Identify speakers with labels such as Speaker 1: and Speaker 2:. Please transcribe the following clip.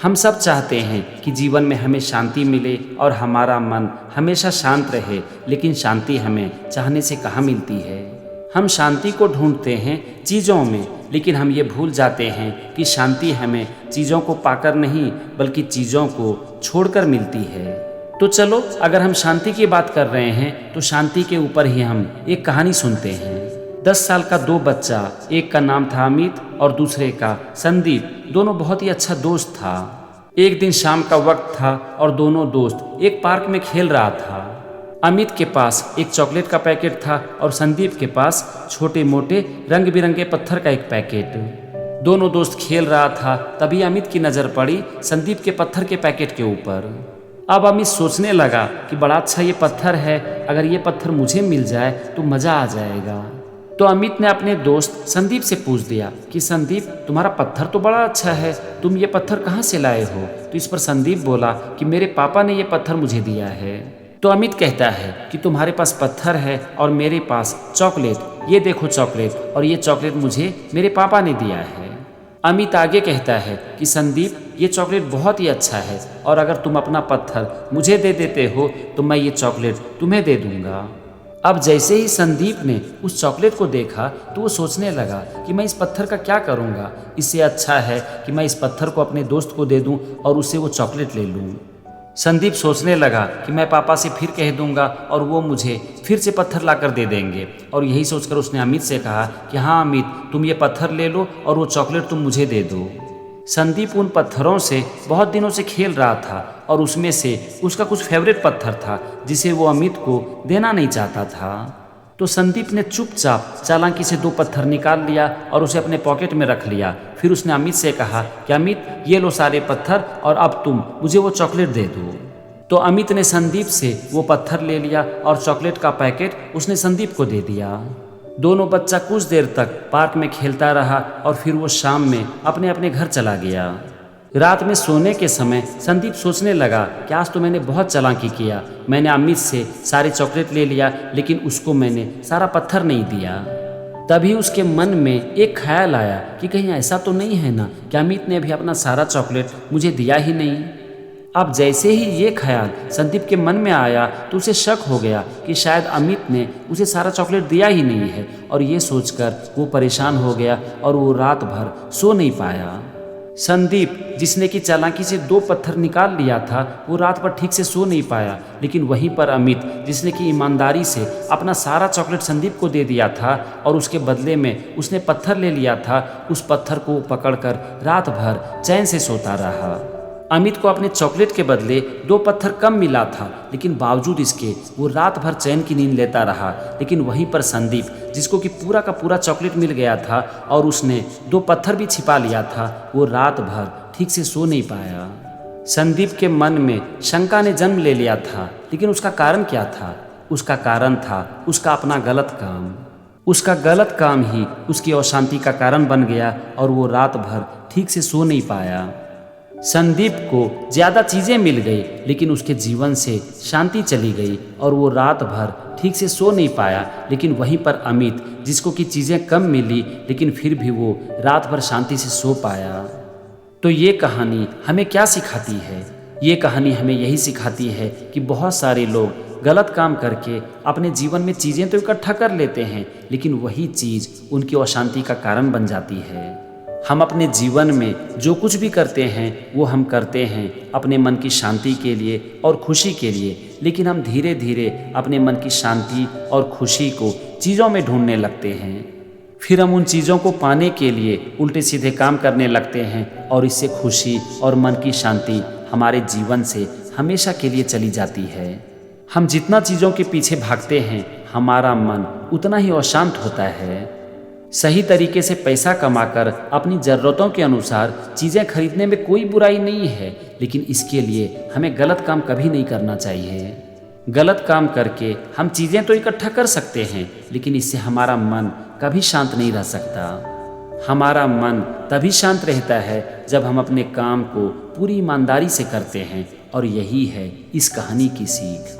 Speaker 1: हम सब चाहते हैं कि जीवन में हमें शांति मिले और हमारा मन हमेशा शांत रहे, लेकिन शांति हमें चाहने से कहाँ मिलती है। हम शांति को ढूंढते हैं चीज़ों में, लेकिन हम ये भूल जाते हैं कि शांति हमें चीज़ों को पाकर नहीं बल्कि चीज़ों को छोड़कर मिलती है। तो चलो, अगर हम शांति की बात कर रहे हैं तो शांति के ऊपर ही हम एक कहानी सुनते हैं। 10 साल का 2 बच्चा, एक का नाम था अमित और दूसरे का संदीप। दोनों बहुत ही अच्छा दोस्त था। एक दिन शाम का वक्त था और दोनों दोस्त एक पार्क में खेल रहा था। अमित के पास एक चॉकलेट का पैकेट था और संदीप के पास छोटे मोटे रंग बिरंगे पत्थर का एक पैकेट। दोनों दोस्त खेल रहा था, तभी अमित की नज़र पड़ी संदीप के पत्थर के पैकेट के ऊपर। अब अमित सोचने लगा कि बड़ा अच्छा ये पत्थर है, अगर ये पत्थर मुझे मिल जाए तो मज़ा आ जाएगा। तो अमित ने अपने दोस्त संदीप से पूछ दिया कि संदीप, तुम्हारा पत्थर तो बड़ा अच्छा है, तुम ये पत्थर कहाँ से लाए हो? तो इस पर संदीप बोला कि मेरे पापा ने ये पत्थर मुझे दिया है। तो अमित कहता है कि तुम्हारे पास पत्थर है और मेरे पास चॉकलेट, ये देखो चॉकलेट, और ये चॉकलेट मुझे मेरे पापा ने दिया है। अमित आगे कहता है कि संदीप, ये चॉकलेट बहुत ही अच्छा है और अगर तुम अपना पत्थर मुझे दे देते हो तो मैं ये चॉकलेट तुम्हें दे दूंगा। अब जैसे ही संदीप ने उस चॉकलेट को देखा तो वो सोचने लगा कि मैं इस पत्थर का क्या करूँगा। इससे अच्छा है कि मैं इस पत्थर को अपने दोस्त को दे दूँ और उससे वो चॉकलेट ले लूँ। संदीप सोचने लगा कि मैं पापा से फिर कह दूंगा और वो मुझे फिर से पत्थर लाकर दे देंगे। और यही सोचकर उसने अमित से कहा कि हाँ अमित, तुम ये पत्थर ले लो और वो चॉकलेट तुम मुझे दे दो। संदीप उन पत्थरों से बहुत दिनों से खेल रहा था और उसमें से उसका कुछ फेवरेट पत्थर था जिसे वो अमित को देना नहीं चाहता था। तो संदीप ने चुपचाप चालाकी से 2 पत्थर निकाल लिया और उसे अपने पॉकेट में रख लिया। फिर उसने अमित से कहा कि अमित, ये लो सारे पत्थर और अब तुम मुझे वो चॉकलेट दे दो। तो अमित ने संदीप से वो पत्थर ले लिया और चॉकलेट का पैकेट उसने संदीप को दे दिया। दोनों बच्चा कुछ देर तक पार्क में खेलता रहा और फिर वो शाम में अपने अपने घर चला गया। रात में सोने के समय संदीप सोचने लगा कि आज तो मैंने बहुत चालाकी किया। मैंने अमित से सारे चॉकलेट ले लिया, लेकिन उसको मैंने सारा पत्थर नहीं दिया। तभी उसके मन में एक ख्याल आया कि कहीं ऐसा तो नहीं है ना कि अमित ने अभी अपना सारा चॉकलेट मुझे दिया ही नहीं। अब जैसे ही ये ख्याल संदीप के मन में आया तो उसे शक हो गया कि शायद अमित ने उसे सारा चॉकलेट दिया ही नहीं है, और ये सोचकर वो परेशान हो गया और वो रात भर सो नहीं पाया। संदीप, जिसने कि चालाकी से 2 पत्थर निकाल लिया था, वो रात भर ठीक से सो नहीं पाया। लेकिन वहीं पर अमित, जिसने कि ईमानदारी से अपना सारा चॉकलेट संदीप को दे दिया था और उसके बदले में उसने पत्थर ले लिया था, उस पत्थर को पकड़कर रात भर चैन से सोता रहा। अमित को अपने चॉकलेट के बदले 2 पत्थर कम मिला था, लेकिन बावजूद इसके वो रात भर चैन की नींद लेता रहा। लेकिन वहीं पर संदीप, जिसको कि पूरा का पूरा चॉकलेट मिल गया था और उसने 2 पत्थर भी छिपा लिया था, वो रात भर ठीक से सो नहीं पाया। संदीप के मन में शंका ने जन्म ले लिया था, लेकिन उसका कारण क्या था? उसका कारण था उसका अपना गलत काम। उसका गलत काम ही उसकी अशांति का कारण बन गया और वो रात भर ठीक से सो नहीं पाया। संदीप को ज़्यादा चीज़ें मिल गई, लेकिन उसके जीवन से शांति चली गई और वो रात भर ठीक से सो नहीं पाया। लेकिन वहीं पर अमित, जिसको कि चीज़ें कम मिली लेकिन फिर भी वो रात भर शांति से सो पाया। तो ये कहानी हमें क्या सिखाती है? ये कहानी हमें यही सिखाती है कि बहुत सारे लोग गलत काम करके अपने जीवन में चीज़ें तो इकट्ठा कर लेते हैं, लेकिन वही चीज़ उनकी अशांति का कारण बन जाती है। हम अपने जीवन में जो कुछ भी करते हैं वो हम करते हैं अपने मन की शांति के लिए और खुशी के लिए, लेकिन हम धीरे धीरे अपने मन की शांति और खुशी को चीज़ों में ढूंढने लगते हैं। फिर हम उन चीज़ों को पाने के लिए उल्टे सीधे काम करने लगते हैं और इससे खुशी और मन की शांति हमारे जीवन से हमेशा के लिए चली जाती है। हम जितना चीज़ों के पीछे भागते हैं, हमारा मन उतना ही अशांत होता है। सही तरीके से पैसा कमाकर अपनी ज़रूरतों के अनुसार चीज़ें खरीदने में कोई बुराई नहीं है, लेकिन इसके लिए हमें गलत काम कभी नहीं करना चाहिए। गलत काम करके हम चीज़ें तो इकट्ठा कर सकते हैं, लेकिन इससे हमारा मन कभी शांत नहीं रह सकता। हमारा मन तभी शांत रहता है जब हम अपने काम को पूरी ईमानदारी से करते हैं, और यही है इस कहानी की सीख।